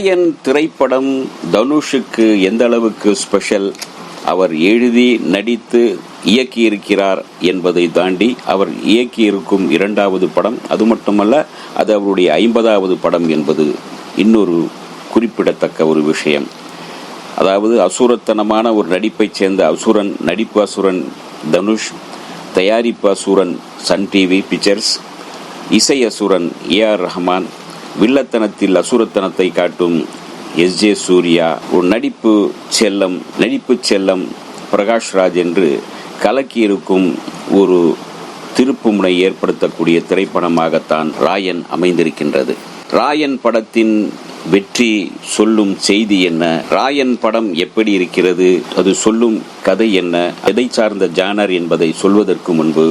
ராயன் திரைப்படம் தனுஷுக்கு எந்த அளவுக்கு ஸ்பெஷல், அவர் எழுதி நடித்து இயக்கியிருக்கிறார் என்பதை தாண்டி அவர் இயக்கியிருக்கும் 2வது படம், அது மட்டுமல்ல அது அவருடைய 50வது படம் என்பது இன்னொரு குறிப்பிடத்தக்க ஒரு விஷயம். அதாவது அசுரத்தனமான ஒரு நடிப்பைச் சேர்ந்த அசுரன், நடிப்பு அசுரன் தனுஷ், தயாரிப்பு அசுரன் சன் டிவி பிக்சர்ஸ், இசை அசுரன் ஏஆர் ரஹ்மான், வில்லத்தனத்தில் அசுரத்தனத்தை காட்டும் எஸ்ஜே சூர்யா, ஒரு நடிப்பு செல்லம் பிரகாஷ்ராஜ் என்று கலக்கியிருக்கும் ஒரு திருப்புமுனை ஏற்படுத்தக்கூடிய திரைப்படமாகத்தான் ராயன் அமைந்திருக்கின்றது. ராயன் படத்தின் வெற்றி சொல்லும் செய்தி என்ன, ராயன் படம் எப்படி இருக்கிறது, அது சொல்லும் கதை என்ன, எதை சார்ந்த ஜானர் என்பதை சொல்வதற்கு முன்பு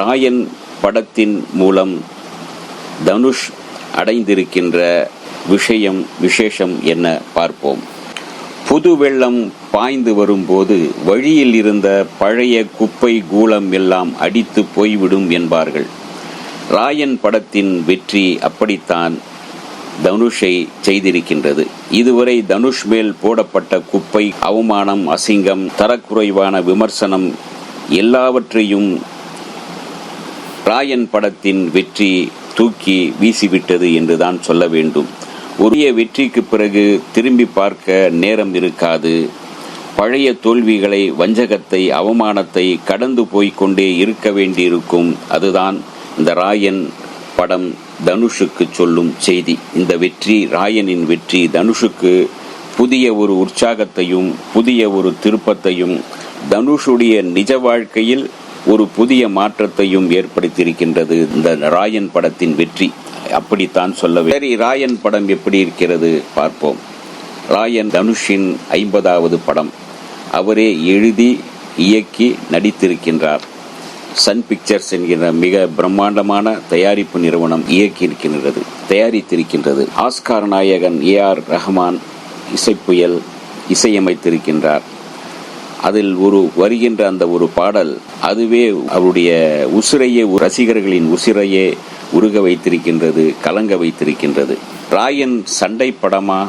ராயன் படத்தின் மூலம் தனுஷ் அடைந்திருக்கின்ற விசேஷம் என்ன பார்ப்போம். புது வெள்ளம் பாய்ந்து வரும்போது வழியில் இருந்த பழைய குப்பை கூளம் எல்லாம் அடித்து போய்விடும் என்பார்கள். ராயன் படத்தின் வெற்றி அப்படித்தான் தனுஷை செய்திருக்கின்றது. இதுவரை தனுஷ் மேல் போடப்பட்ட குப்பை, அவமானம், அசிங்கம், தரக்குறைவான விமர்சனம் எல்லாவற்றையும் ராயன் படத்தின் வெற்றி தூக்கி வீசிவிட்டது என்றுதான் சொல்ல வேண்டும். உரிய வெற்றிக்கு பிறகு திரும்பி பார்க்க நேரம் இருக்காது. பழைய தோல்விகளை, வஞ்சகத்தை, அவமானத்தை கடந்து போய்கொண்டே இருக்க வேண்டியிருக்கும். அதுதான் இந்த ராயன் படம் தனுஷுக்கு சொல்லும் செய்தி. இந்த வெற்றி, ராயனின் வெற்றி தனுஷுக்கு புதிய ஒரு உற்சாகத்தையும் புதிய ஒரு திருப்பத்தையும், தனுஷுடைய நிஜ வாழ்க்கையில் ஒரு புதிய மாற்றத்தையும் ஏற்படுத்தியிருக்கின்றது இந்த ராயன் படத்தின் வெற்றி. அப்படித்தான் சொல்ல. சரி, ராயன் படம் எப்படி இருக்கிறது பார்ப்போம். ராயன் தனுஷின் 50வது படம். அவரே எழுதி இயக்கி நடித்திருக்கின்றார். சன் பிக்சர்ஸ் என்கிற மிக பிரம்மாண்டமான தயாரிப்பு நிறுவனம் தயாரித்திருக்கின்றது. ஆஸ்கார் நாயகன் ஏஆர் ரஹ்மான் இசைப்புயல் இசையமைத்திருக்கின்றார். அதில் வருகின்ற அந்த ஒரு பாடல், அதுவே அவருடைய உசிரையே, ரசிகர்களின் உசிரையே உருக வைத்திருக்கின்றது, கலங்க வைத்திருக்கின்றது. ராயன் சண்டை படமா,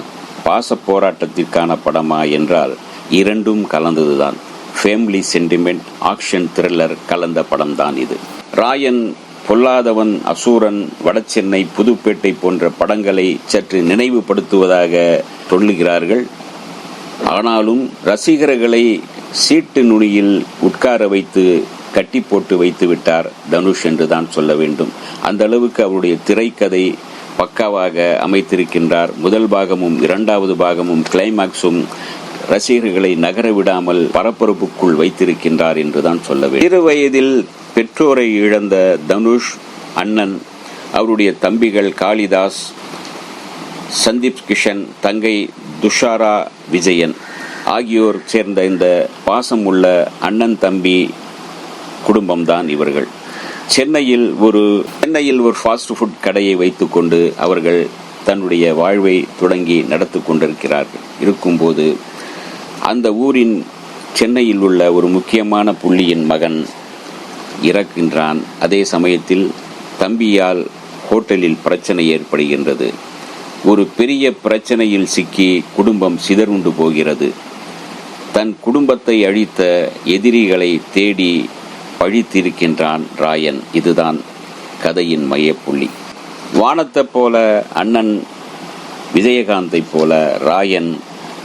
பாச போராட்டத்திற்கான படமா என்றால் இரண்டும் கலந்ததுதான். ஃபேமிலி சென்டிமெண்ட், ஆக்ஷன், த்ரில்லர் கலந்த படம்தான் இது. ராயன் பொல்லாதவன், அசூரன், வடசென்னை, புதுப்பேட்டை போன்ற படங்களை சற்று நினைவுபடுத்துவதாக சொல்லுகிறார்கள். ஆனாலும் ரசிகர்களை சீட்டு நுனியில் உட்கார வைத்து கட்டி போட்டு வைத்து விட்டார் தனுஷ் என்றுதான் சொல்ல வேண்டும். அந்த அளவுக்கு அவருடைய திரைக்கதை பக்காவாக அமைத்திருக்கின்றார். முதல் பாகமும் 2வது பாகமும் கிளைமாக்ஸும் ரசிகர்களை நகர விடாமல் பரபரப்புக்குள் வைத்திருக்கின்றார் என்றுதான் சொல்ல வேண்டும். 10 வயதில் பெற்றோரை இழந்த தனுஷ் அண்ணன், அவருடைய தம்பிகள் காளிதாஸ், சந்தீப் கிஷன், தங்கை துஷாரா விஜயன் ஆகியோர் சேர்ந்த இந்த பாசம் உள்ள அண்ணன் தம்பி குடும்பம்தான் இவர்கள். சென்னையில் ஒரு ஃபாஸ்ட் ஃபுட் கடையை வைத்துக்கொண்டு அவர்கள் தன்னுடைய வாழ்வை தொடங்கி நடத்தி கொண்டிருக்கிறார்கள். இருக்கும்போது அந்த ஊரின் சென்னையில் உள்ள ஒரு முக்கியமான புள்ளியின் மகன் இறக்கின்றான். அதே சமயத்தில் தம்பியால் ஹோட்டலில் பிரச்சனை ஏற்படுகின்றது. ஒரு பெரிய பிரச்சனையில் சிக்கி குடும்பம் சிதறுண்டு போகிறது. தன் குடும்பத்தை அழித்த எதிரிகளை தேடி பழித்திருக்கின்றான் ராயன். இதுதான் கதையின் மையப்புள்ளி. வானத்தை போல அண்ணன் விஜயகாந்தை போல ராயன்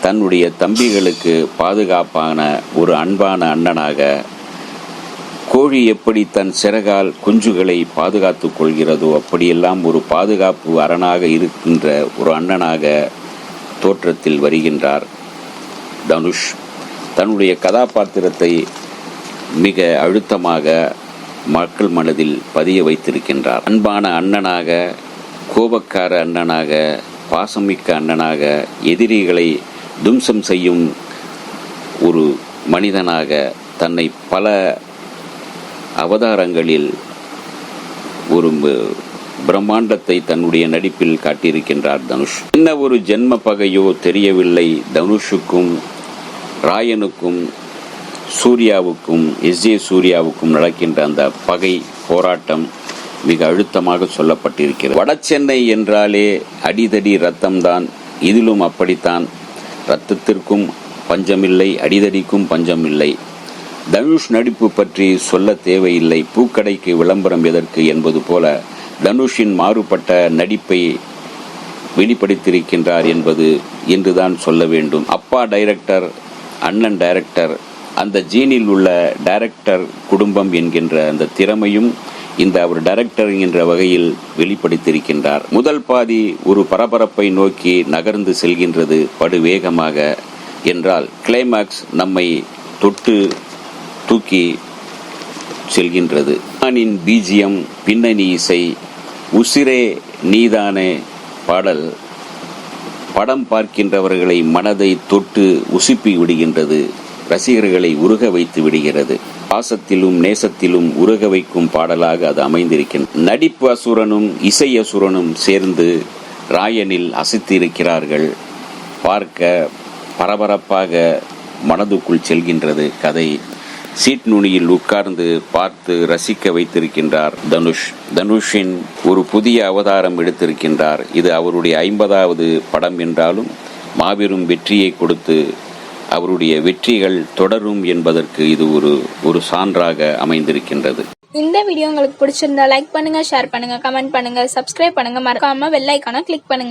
தன்னுடைய தம்பிகளுக்கு பாதுகாப்பான ஒரு அன்பான அண்ணனாக, கோழி எப்படி தன் சிறகால் குஞ்சுகளை பாதுகாத்துக் கொள்கிறதோ அப்படியெல்லாம் ஒரு பாதுகாப்பு அரணாக இருக்கின்ற ஒரு அண்ணனாக தோற்றத்தில் வருகின்றார் தனுஷ். தன்னுடைய கதாபாத்திரத்தை மிக அழுத்தமாக மக்கள் மனதில் பதிய வைத்திருக்கின்றார். அன்பான அண்ணனாக, கோபக்கார அண்ணனாக, பாசமிக்க அண்ணனாக, எதிரிகளை தும்சம் செய்யும் ஒரு மனிதனாக தன்னை பல அவதாரங்களில் ஒரு பிரம்மாண்டத்தை தன்னுடைய நடிப்பில் காட்டியிருக்கின்றார் தனுஷ். என்ன ஒரு ஜென்ம பகையோ தெரியவில்லை. தனுஷுக்கும் ராயனுக்கும் சூர்யாவுக்கும் எஸ்ஜே சூர்யாவுக்கும் நடக்கின்ற அந்த பகை போராட்டம் மிக அழுத்தமாக சொல்லப்பட்டிருக்கிறது. வடசென்னை என்றாலே அடிதடி ரத்தம்தான் இதிலும் அப்படித்தான். ரத்தத்திற்கும் பஞ்சமில்லை, அடிதடிக்கும் பஞ்சமில்லை. தனுஷ் நடிப்பு பற்றி சொல்ல தேவையில்லை. பூக்கடைக்கு விளம்பரம் எதற்கு என்பது போல தனுஷின் மாறுபட்ட நடிப்பை வெளிப்படுத்தியிருக்கின்றார் என்பது என்றுதான் சொல்ல வேண்டும். அப்பா டைரக்டர், அண்ணன் டைரக்டர், அந்த ஜீனில் உள்ள டைரக்டர் குடும்பம் என்கின்ற அந்த திறமையும் இந்த அவர் டைரக்டர் என்ற வகையில் வெளிப்படுத்தியிருக்கின்றார். முதல் பாதி ஒரு பரபரப்பை நோக்கி நகர்ந்து செல்கின்றது படுவேகமாக என்றால், கிளைமாக்ஸ் நம்மை தொட்டு தூக்கி செல்கின்றது. நானின் பிஜிஎம், பின்னணி இசை, உசிரே நீதானே பாடல் படம் பார்க்கின்றவர்களை மனதை தொட்டு உசுப்பி விடுகின்றது. ரசிகர்களை உருக வைத்து விடுகிறது. பாசத்திலும் நேசத்திலும் உருக வைக்கும் பாடலாக அது அமைந்திருக்கின்றது. நடிப்பு அசுரனும் இசை அசுரனும் சேர்ந்து ராயனில் அசைத்திருக்கிறார்கள். பார்க்க பரபரப்பாக மனதுக்குள் செல்கின்றது கதை. சீட் நுனியில் உட்கார்ந்து பார்த்து ரசிக்க வைத்திருக்கின்றார் தனுஷ். தனுஷின் ஒரு புதிய அவதாரம் எடுத்திருக்கின்றார். இது அவருடைய 50வது படம் என்றாலும் மாபெரும் வெற்றியை கொடுத்து அவருடைய வெற்றிகள் தொடரும் என்பதற்கு இது ஒரு சான்றாக அமைந்திருக்கின்றது. இந்த வீடியோ உங்களுக்கு பிடிச்சிருந்தா லைக் பண்ணுங்க, ஷேர் பண்ணுங்க, கமெண்ட் பண்ணுங்க, சப்ஸ்கிரைப் பண்ணுங்க, மறக்காம பெல் ஐகானை கிளிக் பண்ணுங்க.